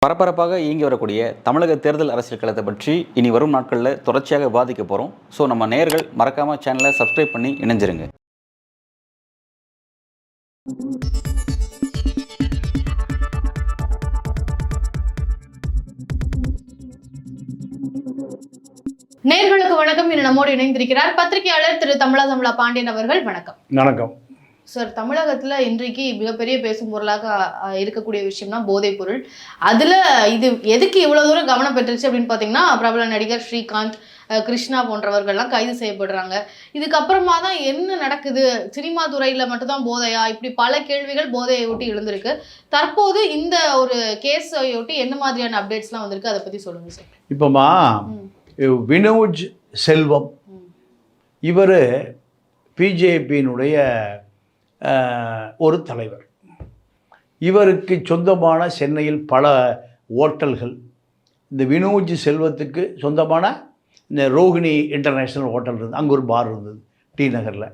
பரபரப்பாக இயங்கி வரக்கூடிய தமிழக தேர்தல் அரசியல் களத்தை பற்றி இனி வரும் நாட்களில் தொடர்ச்சியாக விவாதிக்க போகிறோம். ஸோ நம்ம நேயர்கள் மறக்காமல் சேனலை சப்ஸ்கிரைப் பண்ணி இணைஞ்சிருங்க. நேயர்களுக்கு வணக்கம். இன்று நம்மோடு இணைந்திருக்கிறார் பத்திரிகையாளர் திரு தமிழா பாண்டியன் அவர்கள். வணக்கம். வணக்கம் சார். தமிழகத்துல இன்றைக்கு மிகப்பெரிய பேசும் பொருளாக இருக்கக்கூடிய விஷயம்னா போதைப் பொருள். அதுல இது எதுக்கு இவ்வளவு தூரம் கவனம் பெற்றுச்சு அப்படின்னு பாத்தீங்கன்னா, பிரபல நடிகர் ஸ்ரீகாந்த், கிருஷ்ணா போன்றவர்கள்லாம் கைது செய்யப்படுறாங்க. இதுக்கப்புறமா தான் என்ன நடக்குது, சினிமா துறையில மட்டும்தான் போதையா, இப்படி பல கேள்விகள் போதையை ஒட்டி எழுந்திருக்கு. தற்போது இந்த ஒரு கேஸை ஒட்டி என்ன மாதிரியான அப்டேட்ஸ்லாம் வந்திருக்கு, அதை பத்தி சொல்லுங்க சார். இப்போமா வினோஜ் செல்வம் இவர் பிஜேபியினுடைய ஒரு தலைவர். இவருக்கு சொந்தமான சென்னையில் பல ஹோட்டல்கள், இந்த வினோஜ் செல்வத்துக்கு சொந்தமான இந்த ரோஹிணி இன்டர்நேஷ்னல் ஹோட்டல் இருந்தது, அங்கே ஒரு பார் இருந்தது டி நகரில்.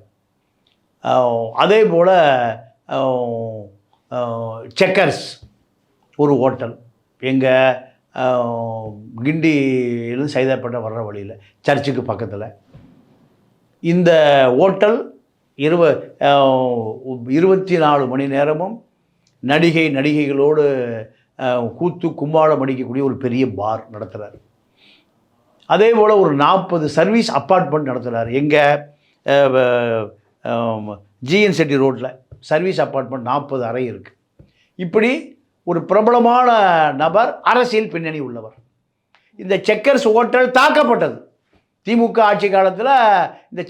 அதே போல் செக்கர்ஸ் ஒரு ஹோட்டல் எங்கள் கிண்டியிலும் சைதாப்பேட்டை வர்ற வழியில் சர்ச்சுக்கு பக்கத்தில். இந்த ஹோட்டல் 24 மணி நேரமும் நடிகைகளோடு கூத்து கும்பாளம் அடிக்கக்கூடிய ஒரு பெரிய பார் நடத்துகிறார். அதே போல் ஒரு 40 சர்வீஸ் அப்பார்ட்மெண்ட் நடத்துகிறார். எங்கே ஜிஎன் செட்டி ரோட்டில் சர்வீஸ் அப்பார்ட்மெண்ட் 40 அறை இருக்குது. இப்படி ஒரு பிரபலமான நபர், அரசியல் பின்னணி உள்ளவர். இந்த செக்கர்ஸ் ஹோட்டல் தாக்கப்பட்டது. திமுக ஆட்சி காலத்தில் இந்த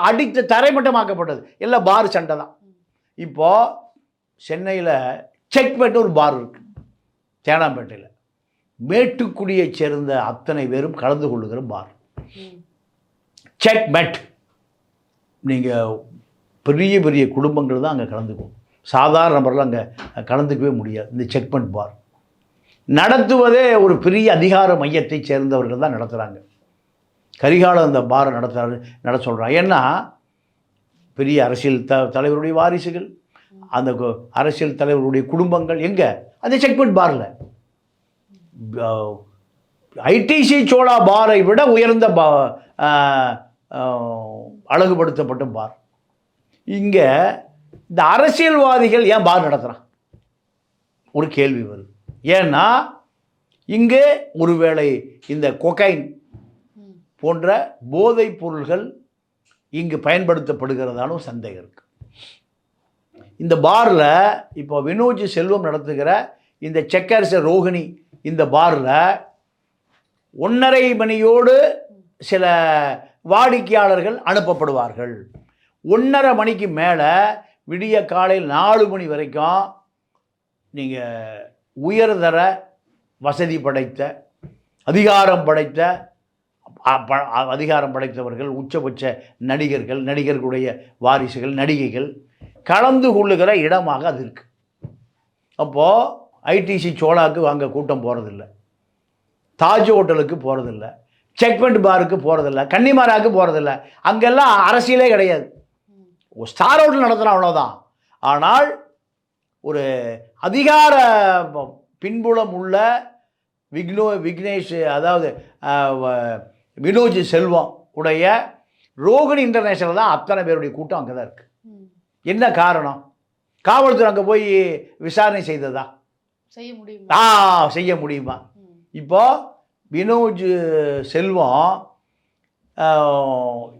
அடித்த தரைமட்டமாக்கப்பட்டது. எல்லாம் பார் சண்டை தான். இப்போது சென்னையில் செக்மேட் ஒரு பார் இருக்குது, தேனாம்பேட்டையில். மேட்டுக்குடியை சேர்ந்த அத்தனை பேரும் கலந்து கொள்ளுகிற பார் செக்மேட். நீங்கள் பெரிய பெரிய குடும்பங்கள் தான் அங்கே கலந்துக்கும், சாதாரண நபர்கள் அங்கே கலந்துக்கவே முடியாது. இந்த செக்மேட் பார் நடத்துவதே ஒரு பெரிய அதிகார மையத்தை சேர்ந்தவர்கள் தான் நடத்துகிறாங்க. கரிகாலம் அந்த பாரை நட சொல்கிறாங்க. ஏன்னா பெரிய அரசியல் தலைவருடைய வாரிசுகள், அந்த அரசியல் தலைவருடைய குடும்பங்கள் எங்கே, அந்த செக்மேட் பாரில். ஐடிசி சோழா பாரை விட உயர்ந்த அழகுபடுத்தப்பட்ட பார். இங்கே இந்த அரசியல்வாதிகள் ஏன் பார் நடத்துகிறான் ஒரு கேள்வி வருது. ஏன்னா இங்கே ஒருவேளை இந்த கொகைன் போன்ற போதைப் பொருள்கள் இங்கு பயன்படுத்தப்படுகிறதான சந்தேகம் இருக்குது. இந்த பாரில் இப்போ வினோஜ் செல்வம் நடத்துகிற இந்த செக்கர்ஸ் ரோஹிணி இந்த பாரில் 1:30 மணியோடு சில வாடிக்கையாளர்கள் அனுப்பப்படுவார்கள். 1:30 மணிக்கு மேலே விடிய காலையில் 4 மணி வரைக்கும் நீங்கள் உயர்தர வசதி படைத்த அதிகாரம் படைத்தவர்கள், உச்சபட்ச நடிகர்களுடைய வாரிசுகள், நடிகைகள் கலந்து கொள்ளுகிற இடமாக அது இருக்குது. அப்போது ஐடிசி சோழாவுக்கு அங்கே கூட்டம் போகிறதில்ல, தாஜ் ஹோட்டலுக்கு போகிறதில்ல, செக்மெண்ட் பாருக்கு போகிறதில்ல, கன்னிமாராவுக்கு போகிறதில்ல. அங்கெல்லாம் அரசியலே கிடையாது. ஸ்டார் ஹோட்டல் நடத்துகிறோம் அவ்வளோதான். ஆனால் ஒரு அதிகார பின்புலம் உள்ள விக்னேஷ், அதாவது வினோஜ் செல்வம் உடைய ரோஹிணி இன்டர்நேஷனல் தான் அத்தனை பேருடைய கூட்டம் அங்கே தான் இருக்குது. என்ன காரணம்? காவல்துறை அங்கே போய் விசாரணை செய்ததா? செய்ய முடியுமா? இப்போ வினோஜ் செல்வம்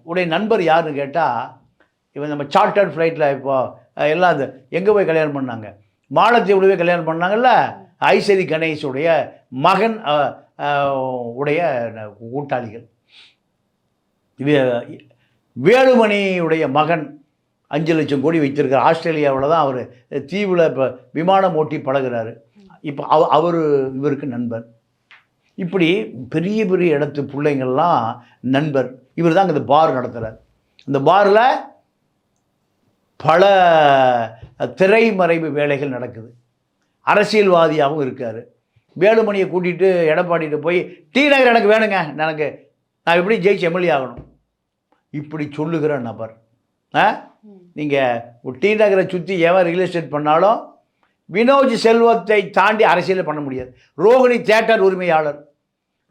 உடைய நண்பர் யாருன்னு கேட்டால், இவன் நம்ம சார்ட்டர்ட் ஃப்ளைட்டில் இப்போ எல்லாம் அந்த எங்கே போய் கல்யாணம் பண்ணாங்க, மாலத்தீவுல போய் கல்யாணம் பண்ணாங்கல்ல, ஐஸ்வரி கணேஷுடைய மகன் உடைய கூட்டாளிகள். வேலுமணியுடைய மகன் 5 லட்சம் கோடி வைத்திருக்கார். ஆஸ்திரேலியாவில் தான் அவர் தீவில் இப்போ விமானம் ஓட்டி பழகிறாரு. இப்போ இவருக்கு நண்பர். இப்படி பெரிய பெரிய இடத்து பிள்ளைங்கள்லாம் நண்பர். இவர் தான் இந்த பார் நடத்துகிறார். இந்த பாரில் பல திரைமறைவு வேலைகள் நடக்குது. அரசியல்வாதியாகவும் இருக்கார். வேலுமணியை கூட்டிகிட்டு எடப்பாடிட்டு போய் டி நகர் எனக்கு வேணுங்க, நான் எப்படி ஜெயிச்சு எம்எல்ஏ ஆகணும் இப்படி சொல்லுகிற நபர். நீங்கள் டி நகரை சுற்றி எவன் ரியல் எஸ்டேட் பண்ணாலும் வினோஜ் செல்வத்தை தாண்டி அரசியல் பண்ண முடியாது. ரோகிணி தியேட்டர் உரிமையாளர்,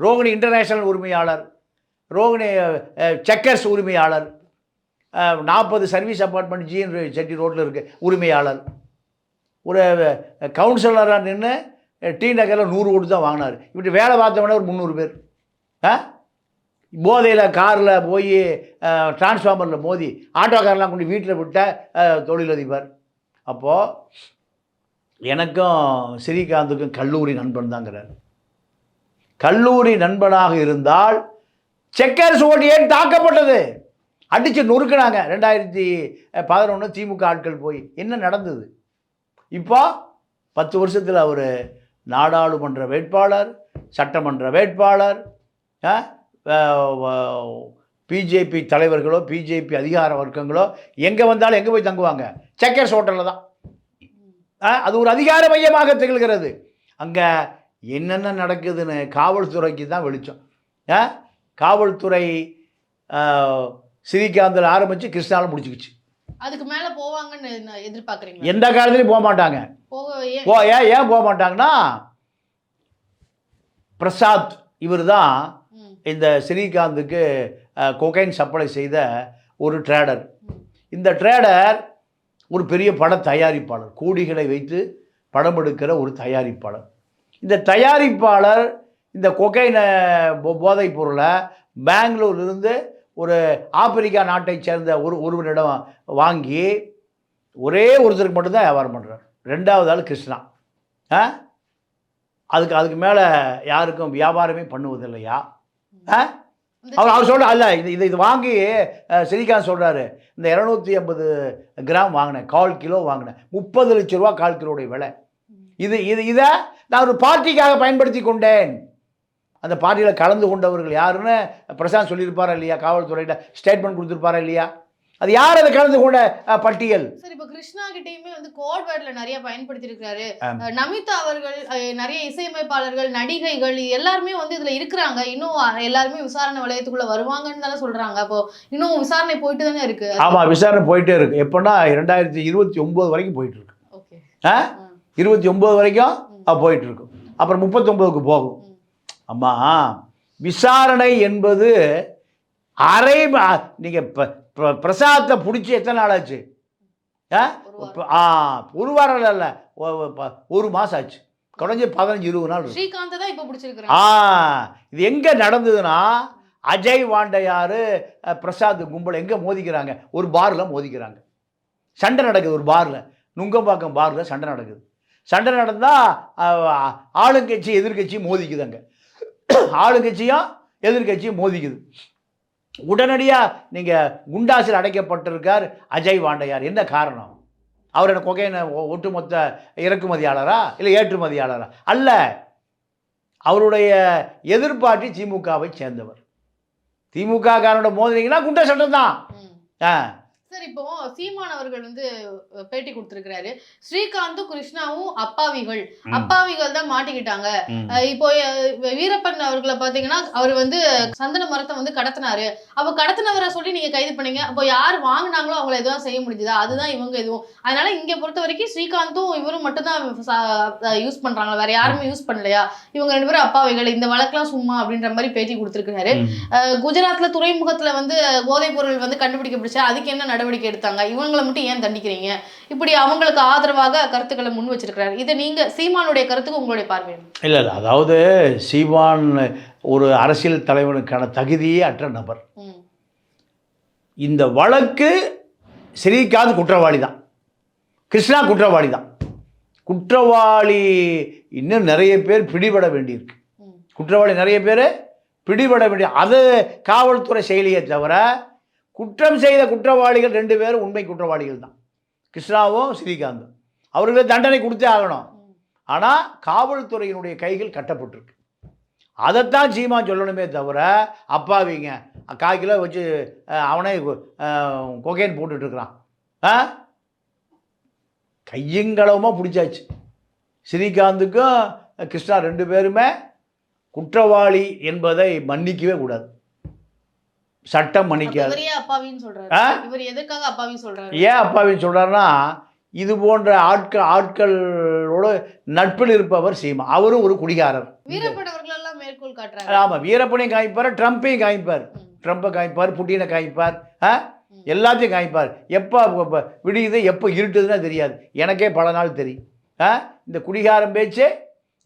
ரோகிணி இன்டர்நேஷனல் உரிமையாளர், ரோகிணி செக்கர்ஸ் உரிமையாளர், 40 சர்வீஸ் அப்பார்ட்மெண்ட் ஜிஎன் செட்டி ரோட்டில் இருக்க உரிமையாளர், ஒரு கவுன்சிலராக நின்று டி நகரில் 100 கோடி தான் வாங்கினார். இப்படி வேலை பார்த்தவொடனே ஒரு 300 பேர் போதையில் காரில் போய் டிரான்ஸ்ஃபார்மரில் மோதி ஆட்டோக்காரெலாம் கொண்டு வீட்டில் விட்ட தொழிலதிபர். அப்போது எனக்கும் ஸ்ரீகாந்துக்கும் கல்லூரி நண்பன் தாங்கிறார். கல்லூரி நண்பனாக இருந்தால் செக்கர்ஸ் ஓட்டு ஏன் தாக்கப்பட்டது? அடித்து நொறுக்குனாங்க 2011 திமுக ஆட்கள் போய். என்ன நடந்தது? இப்போ 10 வருஷத்தில் அவர் நாடாளுமன்ற வேட்பாளர், சட்டமன்ற வேட்பாளர், பிஜேபி தலைவர்களோ பிஜேபி அதிகார வர்க்கங்களோ எங்கே வந்தாலும் எங்கே போய் தங்குவாங்க? செக்கர்ஸ் ஹோட்டலில் தான். அது ஒரு அதிகார மையமாக திகழ்கிறது. அங்கே என்னென்ன நடக்குதுன்னு காவல்துறைக்கு தான் வெளிச்சம். காவல்துறை ஸ்ரீகாந்தில் ஆரம்பித்து கிருஷ்ணாவில் முடிச்சுக்கிச்சு. அதுக்கு மேலே போவாங்கன்னு எதிர்பார்க்குறீங்க? எந்த காலத்துலையும் போக மாட்டாங்க. ஏன் போக மாட்டாங்கன்னா, பிரசாத் இவர் தான் இந்த ஸ்ரீகாந்துக்கு கொகைன் சப்ளை செய்த ஒரு ட்ரேடர். இந்த ட்ரேடர் ஒரு பெரிய பட தயாரிப்பாளர், கோடிகளை வைத்து படம் எடுக்கிற ஒரு தயாரிப்பாளர். இந்த தயாரிப்பாளர் இந்த கொகைன் போதைப் பொருளை பெங்களூர்லேருந்து ஒரு ஆப்பிரிக்கா நாட்டை சேர்ந்த ஒருவரிடம் வாங்கி ஒரே ஒருத்தருக்கு மட்டும்தான் வியாபாரம் பண்ணுறார். 2வது ஆள் கிருஷ்ணா. அதுக்கு மேலே யாருக்கும் வியாபாரமே பண்ணுவதில்லையா? அவர் சொல்கிறார், அல்ல இது வாங்கி ஸ்ரீகாந்த் சொல்கிறாரு, இந்த 250 கிராம் வாங்கினேன், 1/4 கிலோ வாங்கினேன், 30 லட்ச ரூபா 1/4 கிலோடைய விலை. இதை நான் ஒரு பார்ட்டிக்காக பயன்படுத்தி கொண்டேன். அந்த பார்ட்டியில் கலந்து கொண்டவர்கள் யாருன்னு பிரசாந்த் சொல்லியிருப்பாரா இல்லையா? காவல்துறையில் ஸ்டேட்மெண்ட் கொடுத்துருப்பாரா இல்லையா? அது யார் அதை கலந்து கொண்ட பட்டியல்? சார், இப்போ கிருஷ்ணா கிட்டேயுமே வந்து கோட் வேர்ட்ல நிறைய பயன்படுத்தி இருக்காரு. நமிதா அவர்கள், நிறைய இசையமைப்பாளர்கள், நடிகைகள் எல்லாருமே வந்து இதுல இருக்கிறாங்க. இன்னும் எல்லாருமே விசாரணை வளையத்துக்குள்ள வருவாங்கன்னு தானே சொல்றாங்க. அப்போ இன்னும் விசாரணை போயிட்டு தானே இருக்கு. ஆமா, விசாரணை போயிட்டே இருக்கு. எப்பன்னா 2029 வரைக்கும் போயிட்டு இருக்கு. 29 வரைக்கும் போயிட்டு இருக்கும். அப்புறம் 39க்கு போகும். அம்மா, விசாரணை என்பது நீங்க பிரசாத்தை பிடிச்சி எத்தனை நாள் ஆச்சு? ஒரு வாரம் இல்லை, 1 மாதம் ஆச்சு. குறைஞ்சி 15-20 நாள். ஸ்ரீகாந்த் தான் இப்போ பிடிச்சிருக்காங்க. இது எங்கே நடந்ததுன்னா, அஜய் வாண்டையார் பிரசாத் கும்பல் எங்கே மோதிக்கிறாங்க? ஒரு பாரில் மோதிக்கிறாங்க. சண்டை நடக்குது. ஒரு பாரில், நுங்கம்பாக்கம் பாரில் சண்டை நடக்குது. சண்டை நடந்தால் ஆளுங்கட்சி எதிர்கட்சி மோதிக்குது. அங்கே ஆளுங்கட்சியும் எதிர்கட்சியும் மோதிக்குது. உடனடியாக நீங்கள் குண்டாசில் அடைக்கப்பட்டிருக்கார் அஜய் வாண்டையார். என்ன காரணம்? அவர் என்ன கொகைன ஒட்டுமொத்த இறக்குமதியாளரா இல்லை ஏற்றுமதியாளரா? அல்ல, அவருடைய எதிர்பார்ட்டி திமுகவை சேர்ந்தவர். திமுக காரனோட மோதினீங்கன்னா குண்டா சட்டம் தான். சார், இப்போ சீமான் அவர்கள் வந்து பேட்டி கொடுத்திருக்கிறாரு, ஸ்ரீகாந்தும் கிருஷ்ணாவும் அப்பாவிகள் தான் மாட்டிக்கிட்டாங்க. இப்போ வீரப்பன் அவர்களை பாத்தீங்கன்னா, அவர் வந்து சந்தன மரத்தை வந்து கடத்தினாரு. அப்ப கடத்தினவரை சொல்லி நீங்க கைது பண்ணீங்க. அப்போ யார் வாங்கினாங்களோ அவங்கள எதுவும் செய்ய முடிஞ்சுதா? அதுதான் இவங்க எதுவும். அதனால இங்க பொறுத்த வரைக்கும் ஸ்ரீகாந்தும் இவரும் மட்டும்தான் யூஸ் பண்றாங்க, வேற யாருமே யூஸ் பண்ணலையா? இவங்க 2 பேரும் அப்பாவிகள், இந்த வழக்கெல்லாம் சும்மா அப்படின்ற மாதிரி பேட்டி கொடுத்திருக்கிறாரு. குஜராத்ல துறைமுகத்துல வந்து போதைப் பொருள் வந்து கண்டுபிடிக்கப்பட்டுச்சு, அதுக்கு என்ன நடவடிக்கை எடுத்தாங்க? இவங்களை மட்டும் ஏன் தண்டிக்கிறீங்க? இப்படி அவங்களுக்கு ஆதரவாக கருத்துக்களை முன் வச்சிருக்கிறாரு. இதை நீங்க சீமானுடைய கருத்துக்கு உங்களுடைய பார்வை? இல்லை, அதாவது சீமான் ஒரு அரசியல் தலைவனுக்கான தகுதியே அற்ற நபர். இந்த வழக்கு ஸ்ரீகாந்த் குற்றவாளி தான், கிருஷ்ணா குற்றவாளி தான். குற்றவாளி இன்னும் நிறைய பேர் பிடிபட வேண்டியிருக்கு. குற்றவாளி நிறைய பேர் பிடிபட வேண்டிய, அது காவல்துறை செயலியை தவிர குற்றம் செய்த குற்றவாளிகள் 2 பேரும் உண்மை குற்றவாளிகள் தான், கிருஷ்ணாவும் ஸ்ரீகாந்தும். அவர்களுக்கு தண்டனை கொடுத்தே ஆகணும். ஆனால் காவல்துறையினுடைய கைகள் கட்டப்பட்டிருக்கு. அதைத்தான் சீமான் சொல்லணுமே தவிர, அப்பாவிங்க 1/4 கிலோ வச்சு அவனே கொகைன் போட்டுட்ருக்கிறான். கையங்களவமாக பிடிச்சாச்சு. ஸ்ரீகாந்துக்கும் கிருஷ்ணா 2 பேருமே குற்றவாளி என்பதை மன்னிக்கவே கூடாது. சட்டம் மன்னிக்காது. ஏன் அப்பாவின்னு சொல்றாருன்னா, இது போன்ற ஆட்களோட நட்பில் இருப்பவர் சீமா. அவரும் ஒரு குடிகாரர். வீரப்பன் அவர்கள் எல்லாம் மேற்கோள் காட்டுறாங்க. ஆமாம், வீரப்பனையும் காய்ப்பார், ட்ரம்ப்பையும் காய்ப்பார், ட்ரம்ப்பை காய்ப்பார், புட்டினை காய்ப்பார், எல்லாத்தையும் காய்ப்பார். எப்போ விடியுது எப்போ இருட்டுதுன்னா தெரியாது. எனக்கே பல நாள் தெரியும். இந்த குடிகாரம் பேச்சே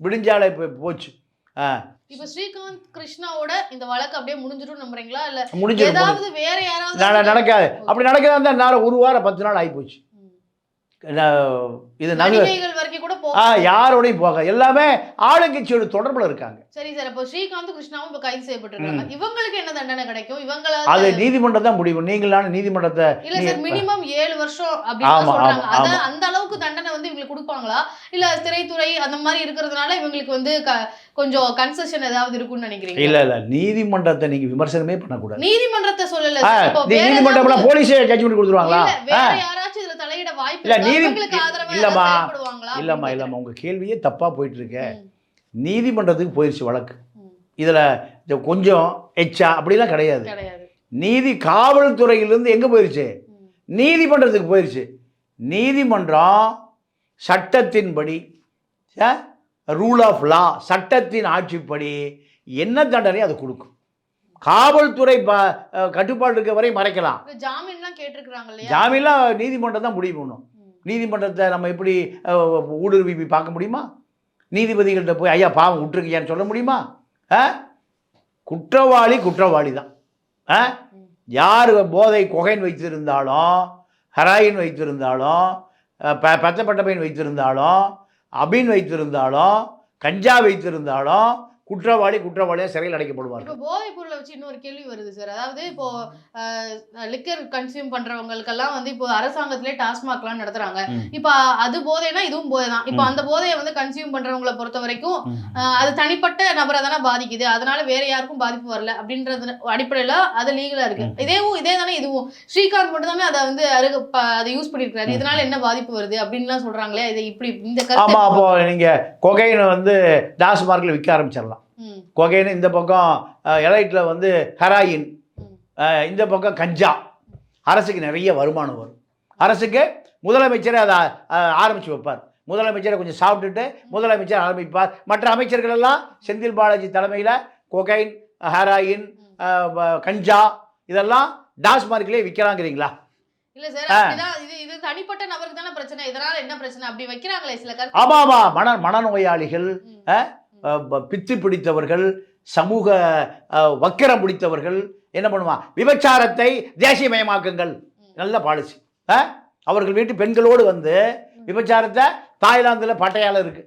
விடிஞ்சாலை போச்சு. இப்ப ஸ்ரீகாந்த் கிருஷ்ணாவோட இந்த வழக்கு அப்படியே முடிஞ்சிடும் நம்புறீங்களா? இல்ல முடிஞ்சிடும். ஏதாவது வேற யாராவது நடக்காது. அப்படி நடக்கிறதா இருந்தால் நேரம் 1 வாரம் 10 நாள் ஆகிப்போச்சு. இது நடிகைகள் வரைக்கும் கூட யாரோடையும் போக எல்லாமே ஆளுங்கட்சியோட தொடர்புல இருக்காங்க. சரி சார், அப்போ ஸ்ரீகாந்த் கிருஷ்ணாவும் இப்ப கைது செய்யப்பட்டிருக்காங்க. இவங்களுக்கு என்ன தண்டனை கிடைக்கும்? அது நீதிமன்றம் தான் முடிவு. நீங்களான நீதிமன்றத்தை இல்ல சார், மினிமம் 7 வருஷம் அப்படின்னு சொல்றாங்க. அத அந்த அளவுக்கு தண்டனை வந்து இவங்களுக்கு கொடுப்பாங்களா? இல்ல திரைத்துறை அந்த மாதிரி இருக்கிறதுனால இவங்களுக்கு வந்து கொஞ்சம் கன்செஷன் ஏதாவது இருக்கும்னு நினைக்கிறீங்க? இல்ல நீதிமன்றத்தை நீங்க விமர்சனமே பண்ணக்கூடாது. நீதிமன்றத்தை சொல்லல. நீதிமன்றம் போலீஸே ஜட்ஜ்மெண்ட் கொடுத்துருவாங்களா? வேற யாராச்சும் இதுல தலையிட வாய்ப்பு இல்ல. இல்லம்மா, உங்க கேள்வியே தப்பா போயிட்டு இருக்க. நீதிமன்றத்துக்கு போயிருச்சு வழக்கு. இதுல கொஞ்சம் எச்சா அப்படிலாம் கிடையாது. காவல்துறையிலிருந்து எங்க போயிருச்சு? நீதிமன்றத்துக்கு போயிருச்சு. நீதிமன்றம் சட்டத்தின்படி, ரூல் ஆஃப் லா, சட்டத்தின் ஆட்சிப்படி என்ன தண்டனை அது கொடுக்கும். காவல்துறை கட்டுப்பாடு இருக்க வரை மறைக்கலாம். ஜாமீன்லாம் நீதிமன்றம் தான் முடிவு பண்ணும். நீதிமன்றத்தை நம்ம எப்படி ஊடுருவி பார்க்க முடியுமா? நீதிபதிகள்கிட்ட போய் ஐயா பாவம் விட்டுருக்கியான்னு சொல்ல முடியுமா? குற்றவாளி தான். யார் போதை கொகைன் வைத்திருந்தாலும், ஹெராயின் வைத்திருந்தாலும், பச்சைப்பட்ட பையன் வைத்திருந்தாலும், அபின் வைத்திருந்தாலும், கஞ்சா வைத்திருந்தாலும் குற்றவாளியாக சிறையில் அடைக்கப்படுவார். இப்போ போதைப் பொருளை வச்சு இன்னொரு கேள்வி வருது சார். அதாவது இப்போ லிக்கர் கன்சியூம் பண்றவங்களுக்கெல்லாம் வந்து இப்போ அரசாங்கத்திலே டாஸ்மாக்லாம் நடத்துறாங்க. இப்போ அது போதைனா இதுவும் போதை தான். இப்போ அந்த போதையை வந்து கன்சியூம் பண்றவங்களை பொறுத்த வரைக்கும் அது தனிப்பட்ட நபரை தானே பாதிக்குது. அதனால வேற யாருக்கும் பாதிப்பு வரல அப்படின்றது அடிப்படையில அது லீகலா இருக்கு. இதே தானே இதுவும். ஸ்ரீகாந்த் மட்டும் தானே அதை வந்து அதை யூஸ் பண்ணிருக்காரு. இதனால என்ன பாதிப்பு வருது அப்படின்லாம் சொல்றாங்களே. இதை இப்படி இந்த ஆமா, அப்போ நீங்க கொகைனை வந்து டாஸ்மார்க்ல விற்க ஆரம்பிச்சிடலாம். கொகைன் இந்த பக்கம், எலைட்டில் வந்து ஹெராயின், இந்த பக்கம் கஞ்சா. அரசுக்கு நிறைய வருமானம் வரும். அரசுக்கு முதலமைச்சரை அதை ஆரம்பித்து வைப்பார். முதலமைச்சரை கொஞ்சம் சாப்பிட்டுட்டு முதலமைச்சர் ஆரம்பிப்பார். மற்ற அமைச்சர்கள் எல்லாம் செந்தில் பாலாஜி தலைமையில் கொகைன், ஹெராயின், கஞ்சா இதெல்லாம் டாஸ்மார்க்லேயே விற்கிறாங்கிறீங்களா? இல்ல சார், இது தனிப்பட்ட நபருக்கு தானே பிரச்சனை. இதனால என்ன பிரச்சனை அப்படி வைக்கிறாங்களே சில கருத்து. ஆமா, மனநோயாளிகள், பித்து பிடித்தவர்கள், சமூக வக்கிரம் பிடித்தவர்கள் என்ன பண்ணுவான்? விபச்சாரத்தை தேசியமயமாக்குங்கள். நல்ல பாலிசி. அவர்கள் வீட்டு பெண்களோடு வந்து விபச்சாரத்தை தாய்லாந்தில் பட்டையால இருக்கு,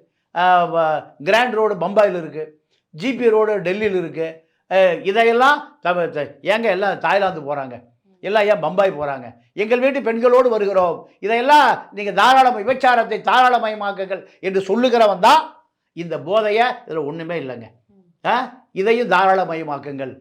கிராண்ட் ரோடு பம்பாயில் இருக்கு, ஜிபி ரோடு டெல்லியில் இருக்கு. இதையெல்லாம் ஏங்க எல்லாம் தாய்லாந்து போகிறாங்க, எல்லாம் ஏன் பம்பாய் போகிறாங்க? எங்கள் வீட்டு பெண்களோடு வருகிறோம். இதையெல்லாம் நீங்கள் விபச்சாரத்தை தாராளமயமாக்குங்கள் என்று சொல்லுகிறவன் தான் இந்த போதையை. இதில் ஒன்றுமே இல்லைங்க. இதையும் தாராளமயமாக்குங்கள்.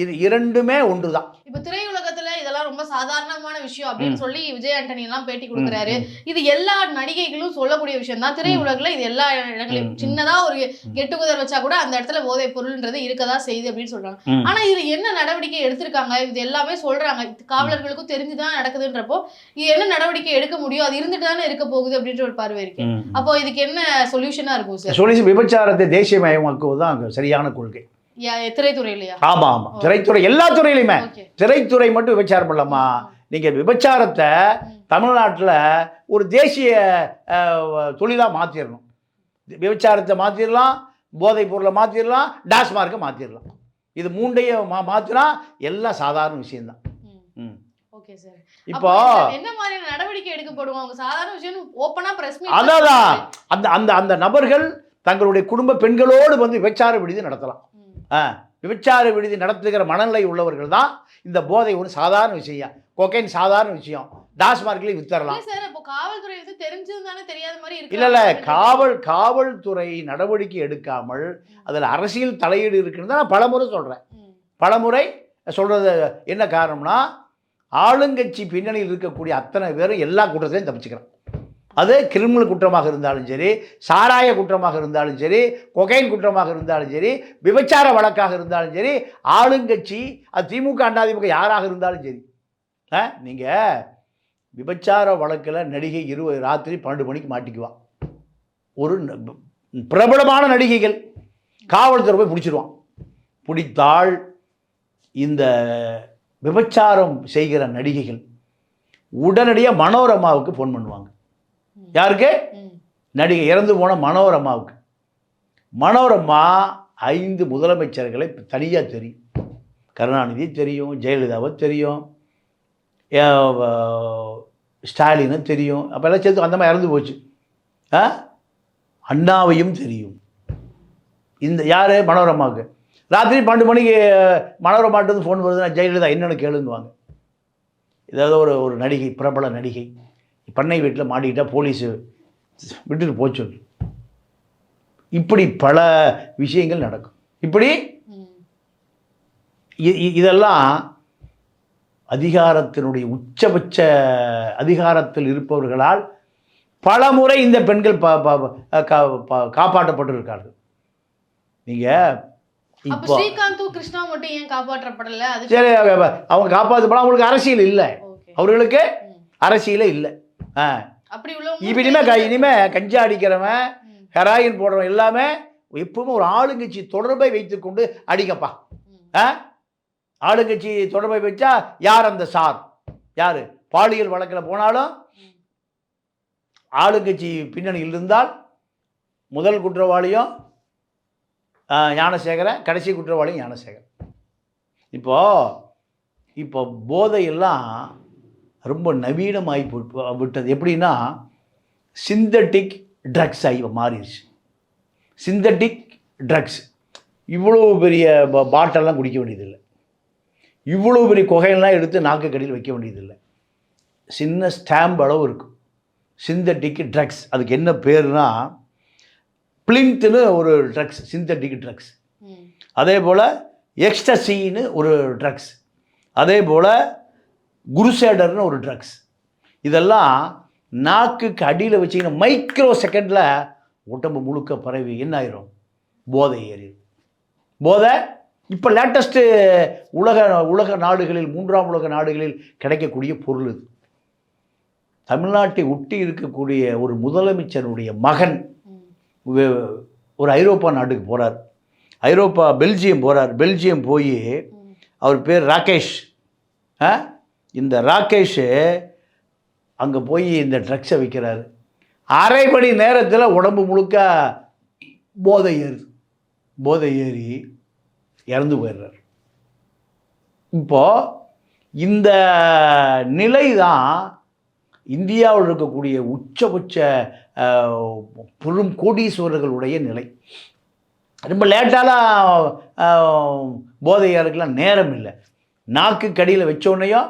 இது இரண்டுமே ஒன்று தான். இப்போ திரையுலகத்துல இதெல்லாம் ரொம்ப சாதாரணமான விஷயம் அப்படின்னு சொல்லி விஜய் ஆண்டனி எல்லாம் பேட்டி கொடுக்குறாரு. இது எல்லா நடிகைகளும் சொல்லக்கூடிய விஷயம் தான். திரையுலகில் இது எல்லா இடங்களையும் சின்னதா ஒரு கெட்டுக்குதர் வச்சா கூட அந்த இடத்துல போதை பொருள்ன்றது இருக்கதா செய்யுது அப்படின்னு சொல்றாங்க. ஆனா இது என்ன நடவடிக்கை எடுத்திருக்காங்க? இது எல்லாமே சொல்றாங்க காவலர்களுக்கும் தெரிஞ்சுதான் நடக்குதுன்றப்போ இது என்ன நடவடிக்கை எடுக்க முடியும்? அது இருந்துட்டு தானே இருக்க போகுது அப்படின்ற ஒரு பார்வை இருக்கு. அப்போ இதுக்கு என்ன சொல்யூஷனா இருக்கும் சார்? சொல்யூஷன் விபச்சாரத்தை தேசியமயமாக்குவதுதான் சரியான கொள்கை. திரைத்துறையிலையா? ஆமா, திரைத்துறை எல்லா துறையிலுமே. திரைத்துறை மட்டும் விபச்சாரம் பண்ணலாமா? நீங்க விபச்சாரத்தை தமிழ்நாட்டில் ஒரு தேசிய தொழிலாக மாற்றிடணும். விபச்சாரத்தை மாற்றிடலாம், போதைப் பொருளை மாற்றிடலாம், டாஸ்மார்க்கை மாற்றிடலாம். இது மூண்டையும் மாற்றினா எல்லாம் சாதாரண விஷயம்தான். இப்போ என்ன மாதிரியான நடவடிக்கை எடுக்கப்படும்? அவங்க சாதாரண விஷயம் ஓப்பனா பிரஸ் மீட். அதான் அந்த நபர்கள் தங்களுடைய குடும்ப பெண்களோடு வந்து விபச்சார விடுதி நடத்தலாம். விபச்சார விடுதி நடத்துகிற மனநிலை உள்ளவர்கள் தான் இந்த போதை ஒரு சாதாரண விஷயம், கொக்கைன் சாதாரண விஷயம், டாஸ்மார்க்லேயும் வித்தரலாம். இல்ல காவல்துறை நடவடிக்கை எடுக்காமல் அதில் அரசியல் தலையீடு இருக்குன்னு தான் நான் பலமுறை சொல்றேன். பலமுறை சொல்றது என்ன காரணம்னா, ஆளுங்கட்சி பின்னணியில் இருக்கக்கூடிய அத்தனை பேரும் எல்லா குற்றத்தையும் தப்பிச்சுக்கிறான். அது கிரிமினல் குற்றமாக இருந்தாலும் சரி, சாராய குற்றமாக இருந்தாலும் சரி, கொகைன் குற்றமாக இருந்தாலும் சரி, விபச்சார வழக்காக இருந்தாலும் சரி, ஆளுங்கட்சி அது திமுக அதிமுக யாராக இருந்தாலும் சரி, நீங்கள் விபச்சார வழக்கில் நடிகை ராத்திரி 12 மணிக்கு மாட்டிக்குவான். ஒரு பிரபலமான நடிகைகள் காவல்துறை போய் பிடிச்சிருவான். பிடித்தால் இந்த விபச்சாரம் செய்கிற நடிகைகள் உடனடியாக மனோரமாவுக்கு ஃபோன் பண்ணுவாங்க. யாருக்கு? நடிகை இறந்து போன மனோரமாவுக்கு. மனோரமா 5 முதலமைச்சர்களை தனியாக தெரியும். கருணாநிதி தெரியும், ஜெயலலிதாவை தெரியும், ஸ்டாலினை தெரியும். அப்போல்லாம் சேர்த்து அந்த மாதிரி இறந்து போச்சு. அண்ணாவையும் தெரியும். இந்த யார்? மனோரமாவுக்கு. ராத்திரி 12 மணிக்கு மனோரமாட்டு ஃபோன் வருதுன்னா ஜெயலலிதா என்னென்னு கேளுங்குவாங்க. ஏதாவது ஒரு நடிகை, பிரபல நடிகை பண்ணை வீட்டில் மாட்டிக்கிட்டால் போலீஸு விட்டுட்டு போச்சு. இப்படி பல விஷயங்கள் நடக்கும். இப்படி இதெல்லாம் அதிகாரத்தினுடைய உச்சபட்ச அதிகாரத்தில் இருப்பவர்களால் பல முறை இந்த பெண்கள் காப்பாற்றப்பட்டிருக்கார்கள். நீங்கள் இப்போ ஸ்ரீகாந்தும் கிருஷ்ணா மட்டும் ஏன் காப்பாற்றப்படலை? சரி, அவங்க காப்பாற்றப்பட அவங்களுக்கு அரசியல் இல்லை. அவர்களுக்கு அரசியலே இல்லை. இனிமே கஞ்சா அடிக்கிறவன், ஹெராயின் போடுறவன் எல்லாமே எப்பவுமே ஒரு ஆளுங்கட்சி தொடர்பை வைத்துக்கொண்டு அடிக்கப்பா. ஆளுங்கட்சி தொடர்பை வச்சா யார் அந்த சார்? யார்? பாலியல் வழக்கில் போனாலும் ஆளுங்கட்சி பின்னணியில் இருந்தால் முதல் குற்றவாளியும் ஞானசேகரன், கடைசி குற்றவாளியும் ஞானசேகரன். இப்போ போதையெல்லாம் ரொம்ப நவீனமாகி விட்டது. எப்படின்னா சிந்தட்டிக் ட்ரக்ஸ் ஆகி மாறிடுச்சு. சிந்தட்டிக் ட்ரக்ஸ் இவ்வளோ பெரிய பாட்டெல்லாம் குடிக்க வேண்டியதில்லை, இவ்வளோ பெரிய குகையெல்லாம் எடுத்து நாக்கு கடியில் வைக்க வேண்டியதில்லை. சின்ன ஸ்டாம்ப் அளவு இருக்கும் சிந்தட்டிக் ட்ரக்ஸ். அதுக்கு என்ன பேருனா பிளிங்க்னு ஒரு ட்ரக்ஸ், சிந்தட்டிக் ட்ரக்ஸ். அதே போல் எக்ஸ்டசின்னு ஒரு ட்ரக்ஸ். அதே போல் குருசேடர்னு ஒரு ட்ரக்ஸ். இதெல்லாம் நாக்குக்கு அடியில் வச்சிங்கன்னா மைக்ரோ செகண்டில் உடம்பு முழுக்க பரவி என்ன ஆயிரும்? போதை ஏறிடும். போதை இப்போ லேட்டஸ்ட்டு உலக நாடுகளில், 3ஆம் உலக நாடுகளில் கிடைக்கக்கூடிய பொருள் இது. தமிழ்நாட்டை ஒட்டி இருக்கக்கூடிய ஒரு முதலமைச்சருடைய மகன் ஒரு ஐரோப்பா நாட்டுக்கு போகிறார். பெல்ஜியம் போகிறார். பெல்ஜியம் போய் அவர் பேர் ராகேஷ். இந்த ராகேஷ் அங்கே போய் இந்த ட்ரக்ஸை விற்கிறாரு. அரை மணி நேரத்தில் உடம்பு முழுக்க போதை ஏறி இறந்து போயிடுறார். இப்போது இந்த நிலை தான் இந்தியாவில் இருக்கக்கூடிய உச்சபட்ச பெரும் கோடீஸ்வரர்களுடைய நிலை. ரொம்ப லேட்டாலாம் போதை ஏறதுக்கெலாம் நேரம் இல்லை. நாக்கு கடியில் வச்சோன்னையும்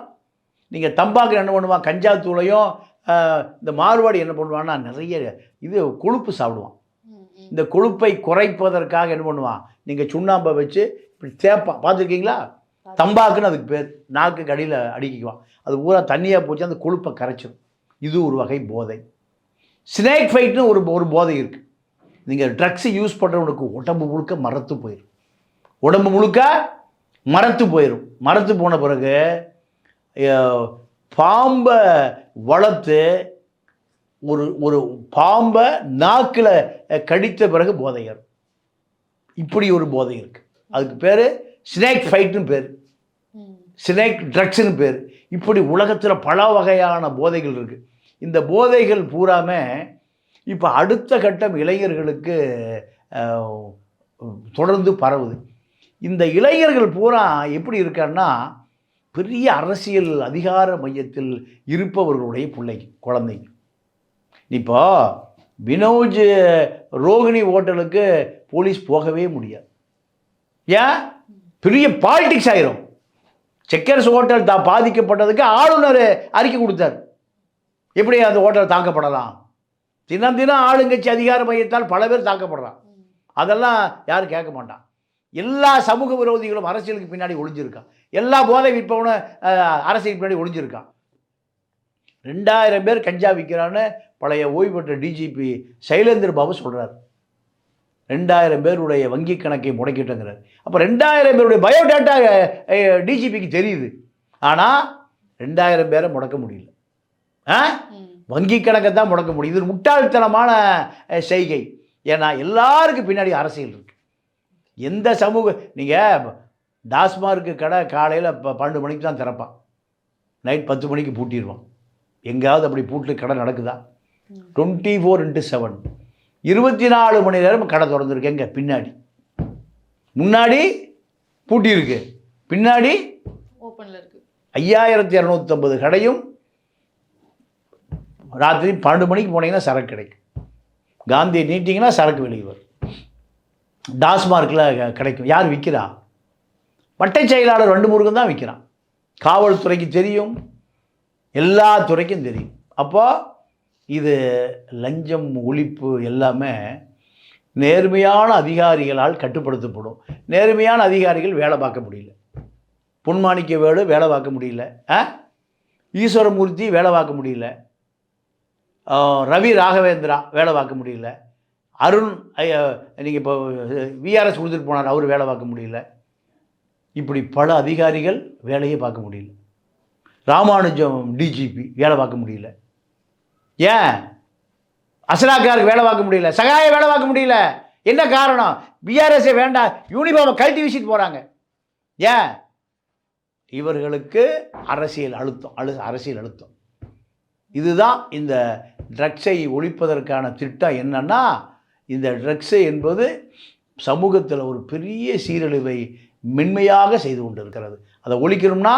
நீங்கள் தம்பாக்கு என்ன பண்ணுவான், கஞ்சா தூளையும் இந்த மார்வாடி என்ன பண்ணுவான்னா நிறைய இது கொழுப்பு சாப்பிடுவான். இந்த கொழுப்பை குறைப்பதற்காக என்ன பண்ணுவான், நீங்கள் சுண்ணாம்பை வச்சு இப்படி தேப்பான். பார்த்துருக்கீங்களா? தம்பாக்குன்னு அதுக்கு பேர். நாக்கு கடியில் அடிக்குவான். அது பூரா தண்ணியாக போச்சு, அந்த கொழுப்பை கரைச்சிடும். இது ஒரு வகை போதை. ஸ்னேக் ஃபைட்னு ஒரு போதை இருக்குது. நீங்கள் ட்ரக்ஸு யூஸ் பண்ணுறவனுக்கு உடம்பு முழுக்க மரத்து போயிடும். உடம்பு முழுக்க மரத்து போயிடும். மரத்து போன பிறகு பாம்பை வளர்த்து ஒரு பாம்பை நாக்கில் கடித்த பிறகு போதை ஏறும். இப்படி ஒரு போதை இருக்குது. அதுக்கு பேர் ஸ்னேக் ஃபைட்டுன்னு பேர், ஸ்னேக் ட்ரக்ஸுன்னு பேர். இப்படி உலகத்தில் பல வகையான போதைகள் இருக்குது. இந்த போதைகள் பூராமே இப்போ அடுத்த கட்டம் இளைஞர்களுக்கு தொடர்ந்து பரவுது. இந்த இளைஞர்கள் பூரா எப்படி இருக்கான்னா பெரிய அரசியல் அதிகார மையத்தில் இருப்பவர்களுடைய குழந்தைங்க. இப்போ வினோஜ் ரோகிணி ஹோட்டலுக்கு போலீஸ் போகவே முடியாது. ஏன்? பெரிய பாலிடிக்ஸ் ஆயிரும். செக்கர்ஸ் ஹோட்டல் பாதிக்கப்பட்டதுக்கு ஆளுநர் அறிக்கை கொடுத்தார். எப்படி அந்த ஹோட்டல் தாக்கப்படலாம்? தினம் ஆளுங்கட்சி அதிகார மையத்தால் பல பேர் தாக்கப்படுறான். அதெல்லாம் யாரும் கேட்க மாட்டான். எல்லா சமூக விரோதிகளும் அரசியலுக்கு பின்னாடி ஒளிஞ்சிருக்கான். எல்லா போதை விற்பவனும் அரசியலுக்கு பின்னாடி ஒளிஞ்சிருக்கான். 2000 பேர் கஞ்சா விற்கிறான்னு பழைய ஓய்வு பெற்ற டிஜிபி சைலேந்திர பாபு சொல்கிறார். 2000 பேருடைய வங்கி கணக்கை முடக்கிட்டுங்கிறார். அப்போ 2000 பேருடைய பயோடேட்டா டிஜிபிக்கு தெரியுது. ஆனால் 2000 பேரை முடக்க முடியல. வங்கி கணக்கை தான் முடக்க முடியும். இது ஒரு முட்டாள்தனமான செய்கை. ஏன்னா எல்லாருக்கும் பின்னாடி அரசியல் இருக்குது. எந்த சமூக நீங்கள் டாஸ்மார்க்கு கடை காலையில் 12 மணிக்கு தான் திறப்பான், நைட் 10 மணிக்கு பூட்டிடுவான். எங்கேயாவது அப்படி பூட்டு கடை நடக்குதா? 24/7 24 மணி நேரம் கடை திறந்துருக்கு. எங்கே? பின்னாடி. முன்னாடி பூட்டியிருக்கு, பின்னாடி ஓப்பனில் இருக்குது. 5250 கடையும் ராத்திரி 12 மணிக்கு போனீங்கன்னா சரக்கு கிடைக்கும். காந்தியை நீட்டிங்கன்னா சரக்கு வெளியே வரும். டாஸ்மார்க்கில் கிடைக்கும். யார் விற்கிறா? வட்டை செயலாளர் வண்டு முருகன் தான் விற்கிறான். காவல்துறைக்கு தெரியும், எல்லா துறைக்கும் தெரியும். அப்போ இது லஞ்சம் ஒழிப்பு எல்லாமே நேர்மையான அதிகாரிகளால் கட்டுப்படுத்தப்படும். நேர்மையான அதிகாரிகள் வேலை பார்க்க முடியல. பொன்மாணிக்க வேடு வேலை பார்க்க முடியல, ஈஸ்வரமூர்த்தி வேலை பார்க்க முடியல, ரவி ராகவேந்திரா வேலை பார்க்க முடியல, அருண் நீங்கள் இப்போ விஆர்எஸ் கொடுத்துட்டு போனார், அவர் வேலை பார்க்க முடியல. இப்படி பல அதிகாரிகள் வேலையே பார்க்க முடியல. ராமானுஜம் டிஜிபி வேலை பார்க்க முடியல. ஏன்? அசலாக்காருக்கு வேலை பார்க்க முடியல, சகாய வேலை பார்க்க முடியல. என்ன காரணம்? பிஆர்எஸ்ஏ வேண்டாம், யூனிஃபார்மை கழட்டி வீசிட்டு போகிறாங்க. ஏன்? இவர்களுக்கு அரசியல் அழுத்தம். இதுதான் இந்த ட்ரக்ஸை ஒழிப்பதற்கான திட்டம். என்னன்னா, இந்த ட்ரக்ஸை என்பது சமூகத்தில் ஒரு பெரிய சீரழிவை மென்மையாக செய்து கொண்டிருக்கிறது. அதை ஒழிக்கணும்னா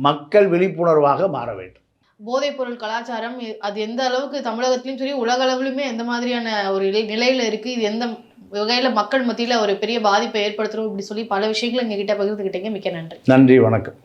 மக்கள் விழிப்புணர்வாக மாற வேண்டும். போதைப்பொருள் கலாச்சாரம் அது எந்த அளவுக்கு தமிழகத்திலும் சரி உலக அளவிலுமே எந்த மாதிரியான ஒரு நிலையில இருக்கு, இது எந்த வகையில மக்கள் மத்தியில ஒரு பெரிய பாதிப்பை ஏற்படுத்துறோம் இப்படி சொல்லி பல விஷயங்களை எங்ககிட்ட பகிர்ந்துக்கிட்டீங்க. மிக்க நன்றி. நன்றி, வணக்கம்.